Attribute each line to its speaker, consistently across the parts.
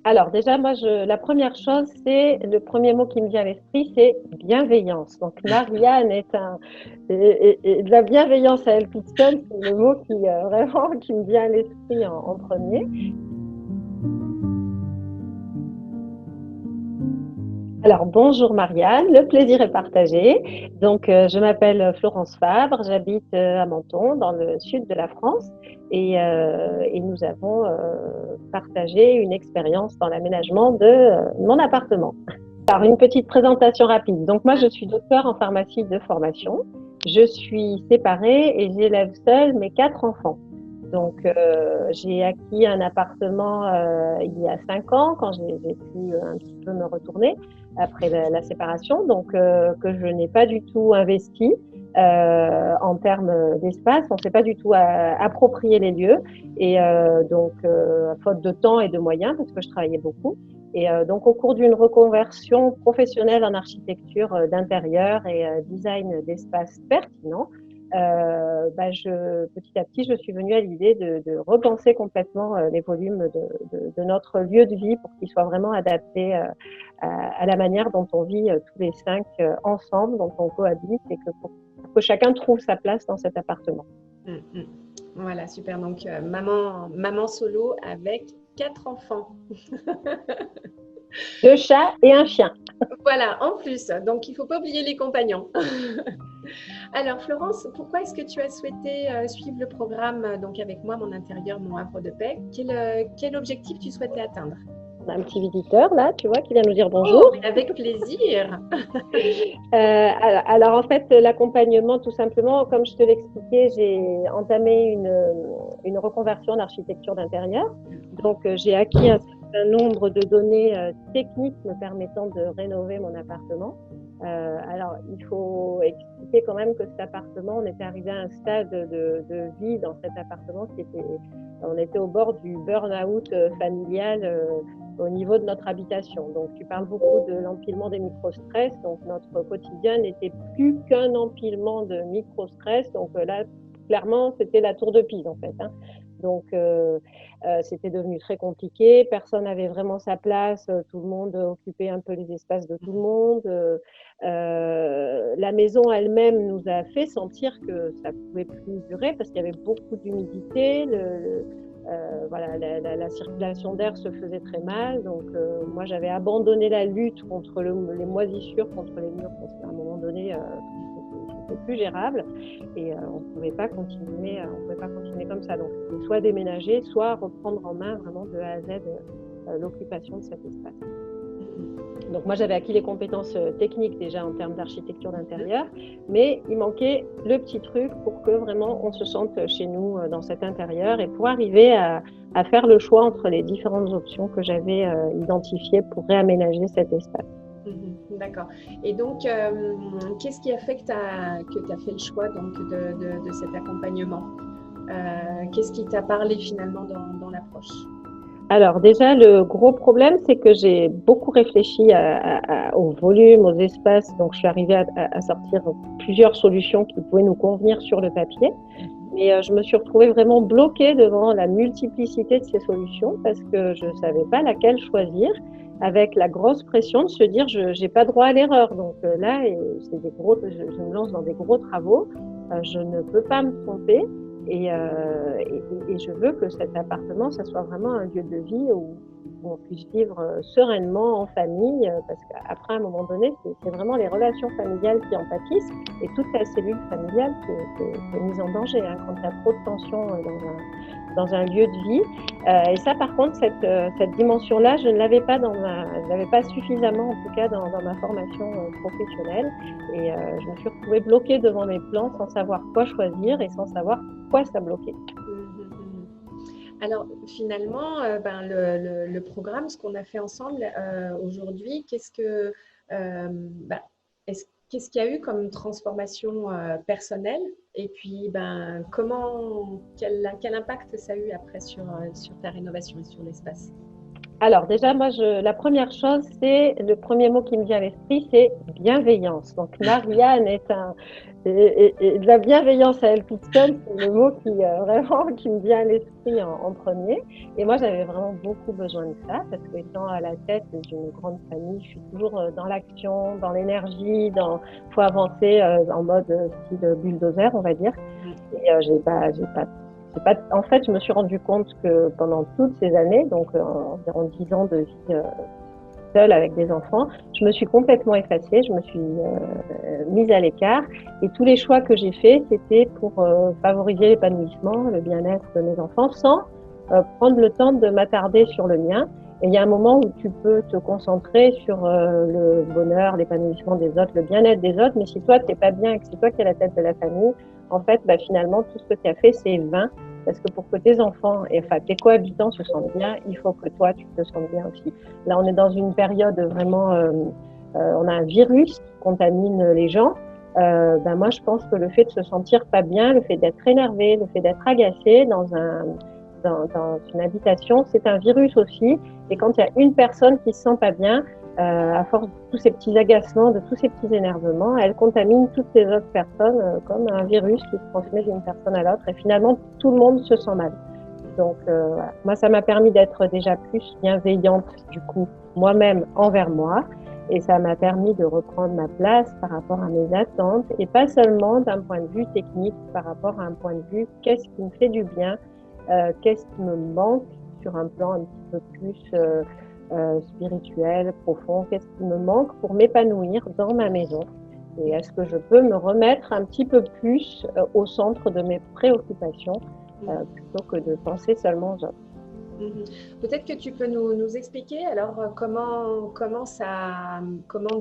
Speaker 1: Alors déjà, moi, la première chose, c'est le premier mot qui me vient à l'esprit, c'est bienveillance. Donc Marianne et de la bienveillance à elle toute seule, c'est le mot qui vraiment qui me vient à l'esprit en premier. Alors bonjour Marianne, le plaisir est partagé. Donc je m'appelle Florence Fabre, j'habite à Menton, dans le sud de la France, et nous avons partagé une expérience dans l'aménagement de mon appartement. Alors, une petite présentation rapide. Donc, moi, je suis docteur en pharmacie de formation. Je suis séparée et j'élève seule mes 4 enfants. Donc, j'ai acquis un appartement il y a 5 ans, quand j'ai pu un petit peu me retourner après la séparation, donc que je n'ai pas du tout investi en termes d'espace. On ne s'est pas du tout approprié les lieux, et donc, faute de temps et de moyens, parce que je travaillais beaucoup. Et donc, au cours d'une reconversion professionnelle en architecture d'intérieur et design d'espace pertinent, petit à petit, je suis venue à l'idée de repenser complètement les volumes de notre lieu de vie pour qu'il soit vraiment adapté à la manière dont on vit tous les 5 ensemble, dont on cohabite, et pour que chacun trouve sa place dans cet appartement.
Speaker 2: Mm, mm. Voilà, super. Donc, maman solo avec 4 enfants.
Speaker 1: 2 chats et un chien.
Speaker 2: Voilà, en plus. Donc, il ne faut pas oublier les compagnons. Alors, Florence, pourquoi est-ce que tu as souhaité suivre le programme donc avec moi, mon intérieur, mon havre de paix? Quel objectif tu souhaitais atteindre?
Speaker 1: On a un petit visiteur là, tu vois, qui vient nous dire bonjour.
Speaker 2: Oh, avec plaisir.
Speaker 1: Alors, en fait, l'accompagnement, tout simplement, comme je te l'expliquais, j'ai entamé une reconversion d'architecture d'intérieur. Donc, j'ai acquis un certain nombre de données techniques me permettant de rénover mon appartement. Alors, il faut expliquer quand même que cet appartement, on était arrivé à un stade de vie dans cet appartement on était au bord du burn-out familial au niveau de notre habitation. Donc, tu parles beaucoup de l'empilement des microstress. Donc, notre quotidien n'était plus qu'un empilement de microstress. Donc, là, clairement, c'était la tour de Pise, en fait. Donc, c'était devenu très compliqué. Personne n'avait vraiment sa place. Tout le monde occupait un peu les espaces de tout le monde. La maison elle-même nous a fait sentir que ça ne pouvait plus durer parce qu'il y avait beaucoup d'humidité. Voilà, la circulation d'air se faisait très mal. Donc, moi, j'avais abandonné la lutte contre les moisissures, contre les murs, parce qu'à un moment donné, c'était plus gérable, et on ne pouvait pas continuer comme ça. Donc, c'était soit déménager, soit reprendre en main vraiment de A à Z l'occupation de cet espace. Donc moi, j'avais acquis les compétences techniques déjà en termes d'architecture d'intérieur, mais il manquait le petit truc pour que vraiment on se sente chez nous dans cet intérieur, et pour arriver à faire le choix entre les différentes options que j'avais identifiées pour réaménager cet espace.
Speaker 2: D'accord. Et donc, qu'est-ce qui a fait que tu as fait le choix donc, de cet accompagnement? Qu'est-ce qui t'a parlé finalement dans l'approche?
Speaker 1: Alors déjà, le gros problème, c'est que j'ai beaucoup réfléchi au volume, aux espaces. Donc, je suis arrivée à sortir plusieurs solutions qui pouvaient nous convenir sur le papier. Mais je me suis retrouvée vraiment bloquée devant la multiplicité de ces solutions parce que je ne savais pas laquelle choisir, avec la grosse pression de se dire je n'ai pas droit à l'erreur. Donc là, je me lance dans des gros travaux, je ne peux pas me tromper. Et je veux que cet appartement, ça soit vraiment un lieu de vie où on puisse vivre sereinement en famille, parce qu'après, à un moment donné, c'est vraiment les relations familiales qui en pâtissent, et toute la cellule familiale qui est mise en danger quand il y a trop de tension dans un lieu de vie. Et ça, par contre, cette dimension-là, je ne l'avais pas suffisamment, en tout cas, dans ma formation professionnelle. Et je me suis retrouvée bloquée devant mes plans sans savoir quoi choisir et sans savoir pourquoi ça bloquait.
Speaker 2: Alors finalement, le programme, ce qu'on a fait ensemble aujourd'hui, qu'est-ce qu'il y a eu comme transformation personnelle, et puis quel impact ça a eu après sur ta rénovation et sur l'espace?
Speaker 1: Alors déjà, moi, la première chose, c'est le premier mot qui me vient à l'esprit, c'est bienveillance. Donc Marianne et de la bienveillance à elle toute seule, c'est le mot qui vraiment qui me vient à l'esprit en premier. Et moi, j'avais vraiment beaucoup besoin de ça parce que étant à la tête d'une grande famille, je suis toujours dans l'action, dans l'énergie, faut avancer en mode style bulldozer, on va dire. Et en fait, je me suis rendu compte que pendant toutes ces années, donc environ 10 ans de vie seule avec des enfants, je me suis complètement effacée, je me suis mise à l'écart et tous les choix que j'ai faits, c'était pour favoriser l'épanouissement, le bien-être de mes enfants sans prendre le temps de m'attarder sur le mien. Et il y a un moment où tu peux te concentrer sur le bonheur, l'épanouissement des autres, le bien-être des autres, mais si toi, tu n'es pas bien et que c'est toi qui es à la tête de la famille, en fait, finalement, tout ce que tu as fait, c'est vain. Parce que pour que tes enfants, tes cohabitants se sentent bien, il faut que toi, tu te sentes bien aussi. Là, on est dans une période vraiment, on a un virus qui contamine les gens. Moi, je pense que le fait de se sentir pas bien, le fait d'être énervé, le fait d'être agacé dans une habitation, c'est un virus aussi. Et quand il y a une personne qui se sent pas bien, à force de tous ces petits agacements, de tous ces petits énervements, elle contamine toutes les autres personnes comme un virus qui se transmet d'une personne à l'autre. Et finalement, tout le monde se sent mal. Donc, voilà. Moi, ça m'a permis d'être déjà plus bienveillante, du coup, moi-même envers moi. Et ça m'a permis de reprendre ma place par rapport à mes attentes et pas seulement d'un point de vue technique, par rapport à un point de vue qu'est-ce qui me fait du bien, qu'est-ce qui me manque sur un plan un petit peu plus spirituel, profond, qu'est-ce qui me manque pour m'épanouir dans ma maison. Et est-ce que je peux me remettre un petit peu plus au centre de mes préoccupations plutôt que de penser seulement aux autres.
Speaker 2: Peut-être que tu peux nous expliquer alors comment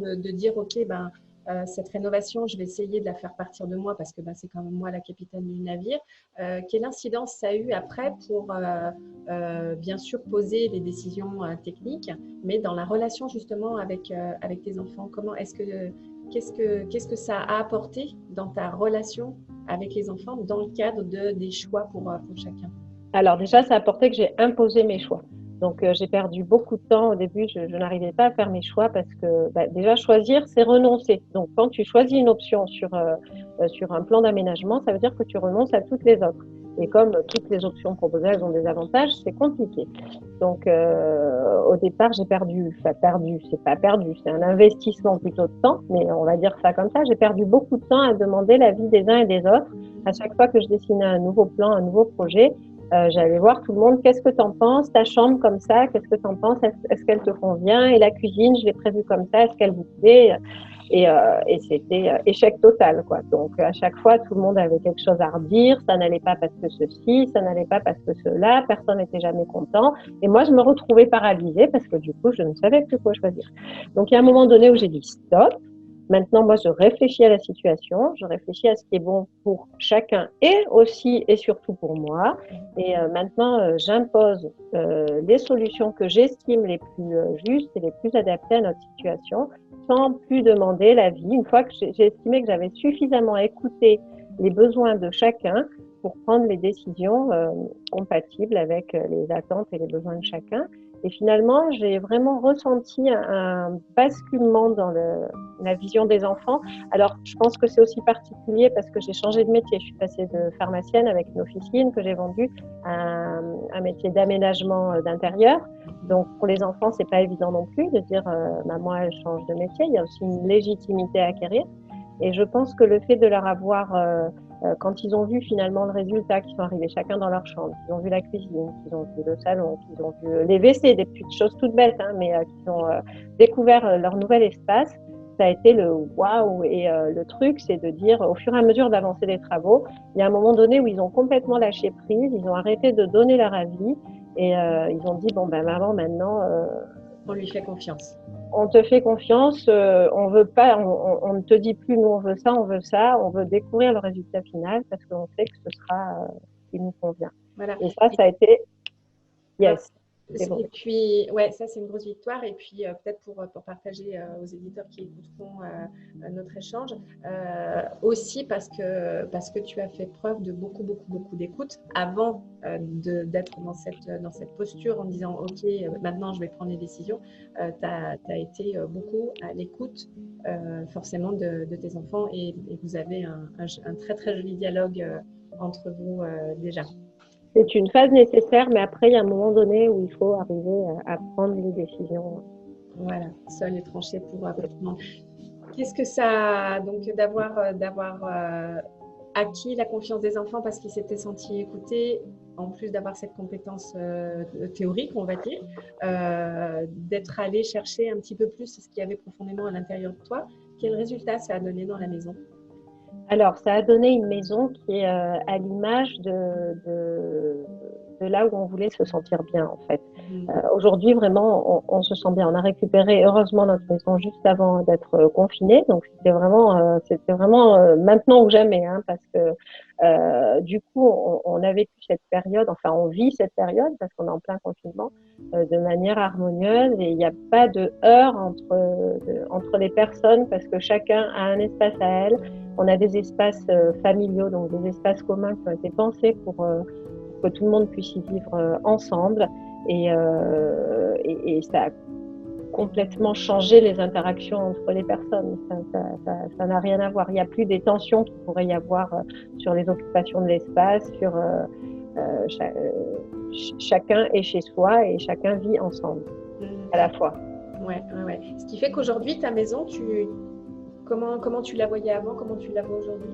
Speaker 2: de dire ok cette rénovation je vais essayer de la faire partir de moi parce que c'est quand même moi la capitaine du navire. Quelle incidence ça a eu après pour bien sûr poser les décisions techniques, mais dans la relation justement avec tes enfants, qu'est-ce que ça a apporté dans ta relation avec les enfants dans le cadre des choix pour chacun?
Speaker 1: Alors déjà, ça a apporté que j'ai imposé mes choix. Donc j'ai perdu beaucoup de temps au début, je n'arrivais pas à faire mes choix parce que déjà choisir, c'est renoncer. Donc quand tu choisis une option sur un plan d'aménagement, ça veut dire que tu renonces à toutes les autres. Et comme toutes les options proposées, elles ont des avantages, c'est compliqué. Donc au départ, c'est pas perdu, c'est un investissement plutôt de temps, mais on va dire ça comme ça. J'ai perdu beaucoup de temps à demander l'avis des uns et des autres. À chaque fois que je dessinais un nouveau plan, un nouveau projet, j'allais voir tout le monde, qu'est-ce que tu en penses, ta chambre comme ça, qu'est-ce que tu en penses, est-ce qu'elle te convient, et la cuisine, je l'ai prévue comme ça, est-ce qu'elle vous plaît, et c'était échec total, quoi. Donc à chaque fois, tout le monde avait quelque chose à redire, ça n'allait pas parce que ceci, ça n'allait pas parce que cela, personne n'était jamais content, et moi je me retrouvais paralysée parce que du coup je ne savais plus quoi choisir. Donc il y a un moment donné où j'ai dit stop. Maintenant, moi, je réfléchis à la situation, je réfléchis à ce qui est bon pour chacun et aussi et surtout pour moi. Et maintenant, j'impose les solutions que j'estime les plus justes et les plus adaptées à notre situation, sans plus demander l'avis. Une fois que j'ai estimé que j'avais suffisamment écouté les besoins de chacun pour prendre les décisions compatibles avec les attentes et les besoins de chacun. Et finalement, j'ai vraiment ressenti un basculement dans la vision des enfants. Alors, je pense que c'est aussi particulier parce que j'ai changé de métier. Je suis passée de pharmacienne avec une officine que j'ai vendue à un métier d'aménagement d'intérieur. Donc, pour les enfants, c'est pas évident non plus de dire maman, elle change de métier. Il y a aussi une légitimité à acquérir. Et je pense que le fait de leur avoir quand ils ont vu finalement le résultat, qu'ils sont arrivés chacun dans leur chambre, qu'ils ont vu la cuisine, qu'ils ont vu le salon, qu'ils ont vu les WC, des petites choses toutes bêtes, mais qu'ils ont découvert leur nouvel espace, ça a été le waouh. Et le truc, c'est de dire, au fur et à mesure d'avancer les travaux, il y a un moment donné où ils ont complètement lâché prise, ils ont arrêté de donner leur avis et ils ont dit, bon, maman, maintenant...
Speaker 2: on lui fait confiance.
Speaker 1: On te fait confiance, on veut pas, on ne te dit plus nous on veut ça, on veut découvrir le résultat final parce qu'on sait que ce sera ce qui nous convient. Voilà. Et ça a été yes. bon.
Speaker 2: Et puis, ouais, ça, c'est une grosse victoire. Et puis, peut-être pour partager aux éditeurs qui écouteront notre échange, aussi parce que tu as fait preuve de beaucoup, beaucoup, beaucoup d'écoute avant d'être dans cette posture en disant, OK, maintenant, je vais prendre les décisions. Tu as été beaucoup à l'écoute, forcément, de tes enfants et vous avez un très, très joli dialogue entre vous déjà.
Speaker 1: C'est une phase nécessaire, mais après, il y a un moment donné où il faut arriver à prendre les décisions.
Speaker 2: Voilà, seul et tranché pour tout le monde. Qu'est-ce que ça, donc d'avoir acquis la confiance des enfants parce qu'ils s'étaient sentis écoutés, en plus d'avoir cette compétence théorique, on va dire, d'être allé chercher un petit peu plus ce qu'il y avait profondément à l'intérieur de toi, quel résultat ça a donné dans la maison?
Speaker 1: Alors, ça a donné une maison qui est à l'image de là où on voulait se sentir bien, en fait. Aujourd'hui, vraiment, on se sent bien. On a récupéré, heureusement, notre maison juste avant d'être confiné. Donc, c'était vraiment maintenant ou jamais, hein, parce que du coup, on a vécu cette période, enfin, on vit cette période parce qu'on est en plein confinement de manière harmonieuse et il n'y a pas de heurts entre les personnes parce que chacun a un espace à elle. On a des espaces familiaux, donc des espaces communs qui ont été pensés pour que tout le monde puisse y vivre ensemble. Et ça a complètement changé les interactions entre les personnes. Ça n'a rien à voir. Il n'y a plus des tensions qu'il pourrait y avoir sur les occupations de l'espace, sur chacun est chez soi et chacun vit ensemble à la fois.
Speaker 2: Ouais. Ce qui fait qu'aujourd'hui, ta maison, comment tu la voyais avant, comment tu la vois aujourd'hui?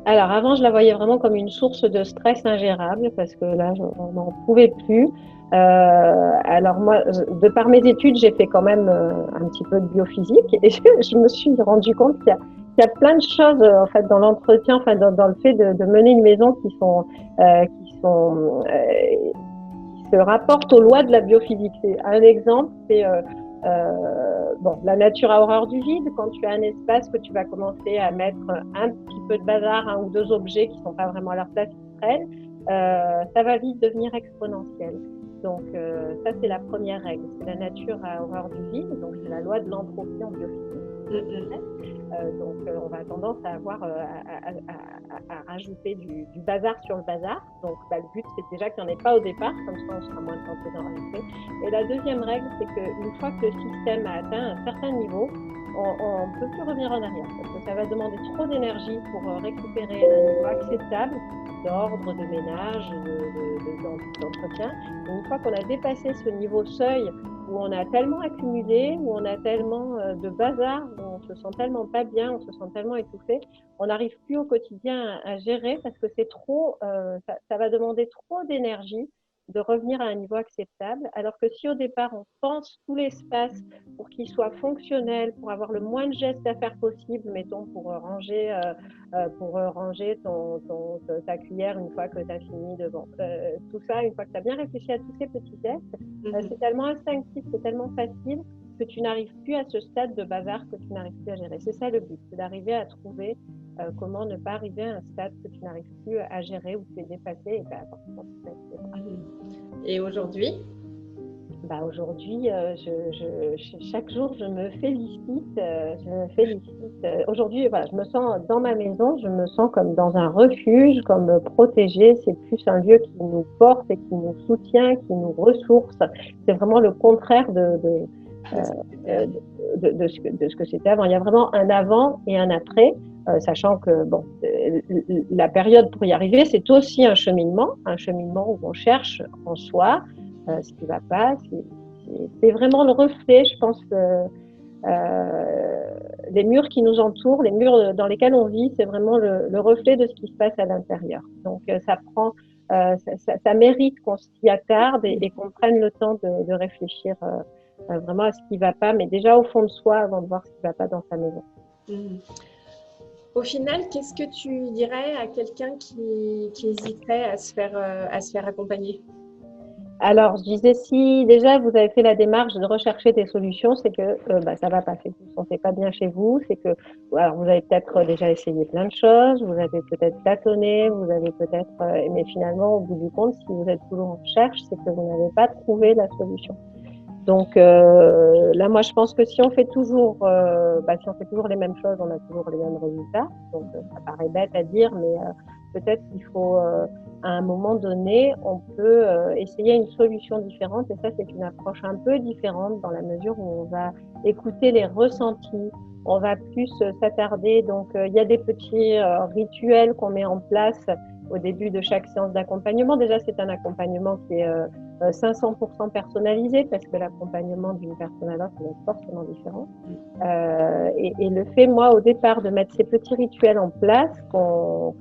Speaker 1: Alors avant, je la voyais vraiment comme une source de stress ingérable parce que là, on n'en pouvait plus. Alors moi, de par mes études, j'ai fait quand même un petit peu de biophysique et je me suis rendu compte qu'il y a plein de choses en fait dans l'entretien, enfin dans le fait de mener une maison qui se rapportent aux lois de la biophysique. C'est un exemple, c'est la nature a horreur du vide. Quand tu as un espace que tu vas commencer à mettre un petit peu de bazar, un ou deux objets qui ne sont pas vraiment à leur place, qui traînent, ça va vite devenir exponentiel. Donc ça, c'est la première règle. C'est la nature a horreur du vide, donc c'est la loi de l'entropie en biophysique. Donc on va tendance à avoir à rajouter du bazar sur le bazar. Donc le but, c'est déjà qu'il n'y en ait pas au départ, comme ça on sera moins tenté d'en rajouter. Et la deuxième règle, c'est qu'une fois que le système a atteint un certain niveau, on ne peut plus revenir en arrière parce que ça va demander trop d'énergie pour récupérer un niveau acceptable d'ordre, de ménage, d'entretien. Et une fois qu'on a dépassé ce niveau seuil où on a tellement accumulé, où on a tellement de bazar, où on se sent tellement pas bien, on se sent tellement étouffé, on n'arrive plus au quotidien à gérer parce que c'est trop, ça va demander trop d'énergie de revenir à un niveau acceptable. Alors que si au départ on pense tout l'espace pour qu'il soit fonctionnel, pour avoir le moins de gestes à faire possible, mettons pour ranger ta cuillère une fois que tu as fini devant. Tout ça, une fois que tu as bien réfléchi à tous ces petits gestes, c'est tellement instinctif, c'est tellement facile que tu n'arrives plus à ce stade de bazar que tu n'arrives plus à gérer. C'est ça le but, c'est d'arriver à trouver comment ne pas arriver à un stade que tu n'arrives plus à gérer ou tu es dépassé et
Speaker 2: Et aujourd'hui?
Speaker 1: Aujourd'hui, chaque jour, je me félicite. Aujourd'hui, voilà, je me sens dans ma maison, je me sens comme dans un refuge, comme protégée. C'est plus un lieu qui nous porte et qui nous soutient, qui nous ressource. C'est vraiment le contraire de ce que c'était avant. Il y a vraiment un avant et un après, sachant que la période pour y arriver, c'est aussi un cheminement où on cherche en soi ce qui ne va pas. C'est vraiment le reflet, je pense, les murs qui nous entourent, les murs dans lesquels on vit, c'est vraiment le reflet de ce qui se passe à l'intérieur. Donc ça mérite qu'on s'y attarde et qu'on prenne le temps de réfléchir vraiment à ce qui ne va pas, mais déjà au fond de soi avant de voir ce qui ne va pas dans sa maison.
Speaker 2: Au final, qu'est-ce que tu dirais à quelqu'un qui hésiterait à se faire accompagner?
Speaker 1: Alors, je disais, si déjà vous avez fait la démarche de rechercher des solutions, c'est que ça va pas, c'est que vous ne vous sentez pas bien chez vous, c'est que alors, vous avez peut-être déjà essayé plein de choses, vous avez peut-être tâtonné, vous avez peut-être, mais finalement, au bout du compte, si vous êtes toujours en recherche, c'est que vous n'avez pas trouvé la solution. Donc là, moi, je pense que si on fait toujours, si on fait toujours les mêmes choses, on a toujours les mêmes résultats. Donc ça paraît bête à dire, mais peut-être qu'il faut, à un moment donné, on peut essayer une solution différente. Et ça, c'est une approche un peu différente dans la mesure où on va écouter les ressentis, on va plus s'attarder. Donc il y a des petits rituels qu'on met en place au début de chaque séance d'accompagnement. Déjà, c'est un accompagnement qui est 500% personnalisé parce que l'accompagnement d'une personne à l'autre est forcément différent. Et le fait, moi, au départ, de mettre ces petits rituels en place qu'on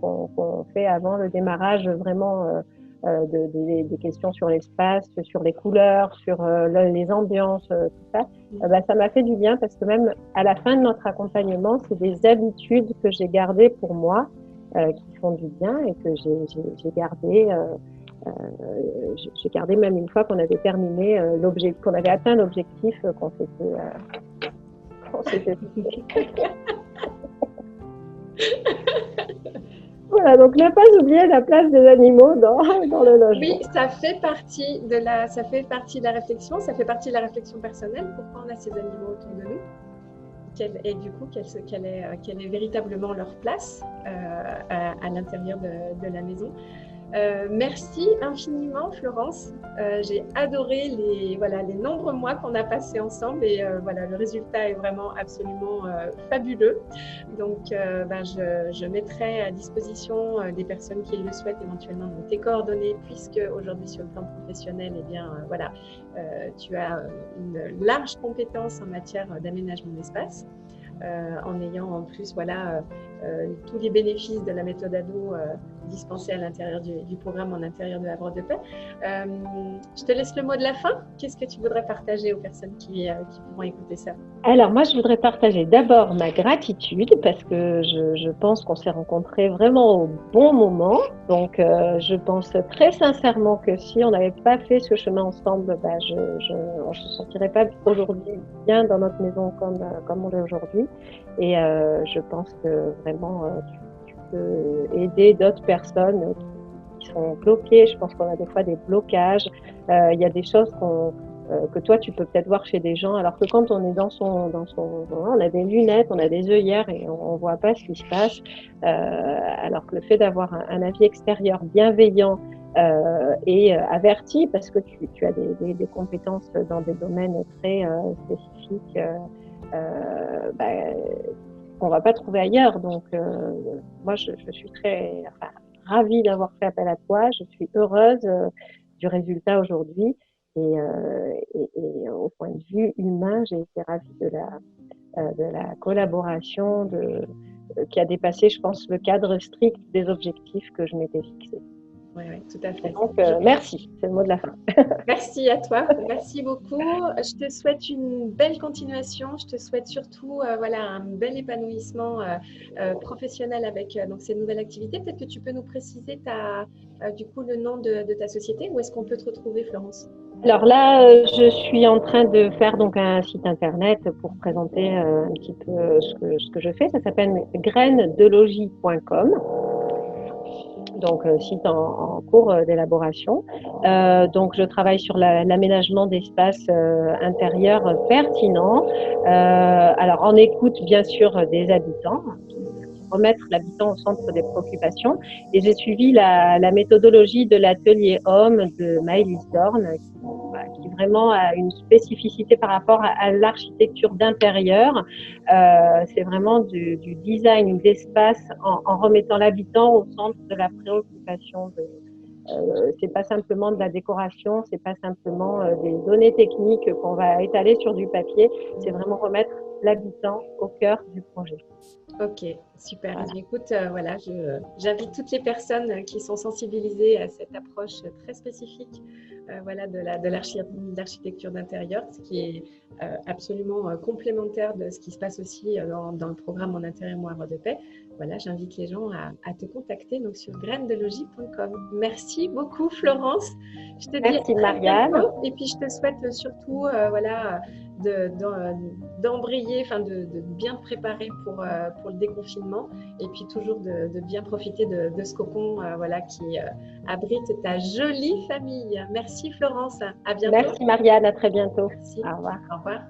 Speaker 1: fait avant le démarrage vraiment des questions sur l'espace, sur les couleurs, sur les ambiances, tout ça, ça m'a fait du bien parce que même à la fin de notre accompagnement, c'est des habitudes que j'ai gardées pour moi qui font du bien et que j'ai gardées j'ai gardé même une fois qu'on avait terminé qu'on avait atteint l'objectif qu'on s'était Voilà, donc ne pas oublier la place des animaux dans le logement.
Speaker 2: Oui, ça fait partie de la réflexion, ça fait partie de la réflexion personnelle. Pourquoi on a ces animaux autour de nous et du coup, quelle est véritablement leur place à l'intérieur de la maison. Merci infiniment, Florence. J'ai adoré les nombreux mois qu'on a passés ensemble et le résultat est vraiment absolument fabuleux. Donc, je mettrai à disposition des personnes qui le souhaitent éventuellement tes coordonnées, puisque aujourd'hui sur le plan professionnel, tu as une large compétence en matière d'aménagement d'espace. En ayant en plus tous les bénéfices de la méthode ADO dispensée à l'intérieur du programme en intérieur de Havre de Paix. Je te laisse le mot de la fin. Qu'est-ce que tu voudrais partager aux personnes qui pourront écouter ça?
Speaker 1: Alors moi, je voudrais partager d'abord ma gratitude parce que je pense qu'on s'est rencontrés vraiment au bon moment. Donc je pense très sincèrement que si on n'avait pas fait ce chemin ensemble, on ne se sentirait pas aujourd'hui bien dans notre maison comme on l'est aujourd'hui. Et je pense que vraiment tu peux aider d'autres personnes qui sont bloquées. Je pense qu'on a des fois des blocages. Il y a des choses que toi tu peux peut-être voir chez des gens, alors que quand on est on a des lunettes, on a des œillères et on voit pas ce qui se passe. Alors que le fait d'avoir un avis extérieur bienveillant et averti, parce que tu as des compétences dans des domaines très spécifiques qu'on va pas trouver ailleurs. Donc moi je suis ravie d'avoir fait appel à toi. Je suis heureuse du résultat aujourd'hui. Et au point de vue humain, j'ai été ravie de la collaboration qui a dépassé, je pense, le cadre strict des objectifs que je m'étais fixés.
Speaker 2: Oui, tout à fait.
Speaker 1: Donc, merci, c'est le mot de la fin.
Speaker 2: Merci à toi, merci beaucoup. Je te souhaite une belle continuation. Je te souhaite surtout un bel épanouissement professionnel avec ces nouvelles activités. Peut-être que tu peux nous préciser le nom de ta société. Où est-ce qu'on peut te retrouver, Florence?
Speaker 1: Alors là, je suis en train de faire donc un site internet pour présenter un petit peu ce que je fais. Ça s'appelle grainedologie.com. Donc site en cours d'élaboration. Donc je travaille sur l'aménagement d'espaces intérieurs pertinents. Alors en écoute bien sûr des habitants, remettre l'habitant au centre des préoccupations. Et j'ai suivi la méthodologie de l'atelier homme de Maëlys Dorn, qui vraiment a une spécificité par rapport à l'architecture d'intérieur. C'est vraiment du design d'espace en remettant l'habitant au centre de la préoccupation. C'est pas simplement de la décoration, c'est pas simplement des données techniques qu'on va étaler sur du papier, c'est vraiment remettre l'habitant au cœur du projet.
Speaker 2: Ok, super.
Speaker 1: Voilà.
Speaker 2: Écoute, voilà, j'invite toutes les personnes qui sont sensibilisées à cette approche très spécifique voilà, de l'architecture d'intérieur, ce qui est absolument complémentaire de ce qui se passe aussi dans le programme Mon intérieur, mon havre de paix. Voilà, j'invite les gens à te contacter donc, sur grainesdelogie.com. Merci beaucoup, Florence. Je te dis à
Speaker 1: Merci
Speaker 2: très
Speaker 1: Marianne.
Speaker 2: bientôt et puis je te souhaite surtout voilà, d'embrayer, enfin de bien te préparer pour le déconfinement et puis toujours de bien profiter de ce cocon voilà, qui abrite ta jolie famille. Merci Florence, à bientôt.
Speaker 1: Merci Marianne, à très bientôt.
Speaker 2: Merci,
Speaker 1: Au revoir.
Speaker 2: au revoir.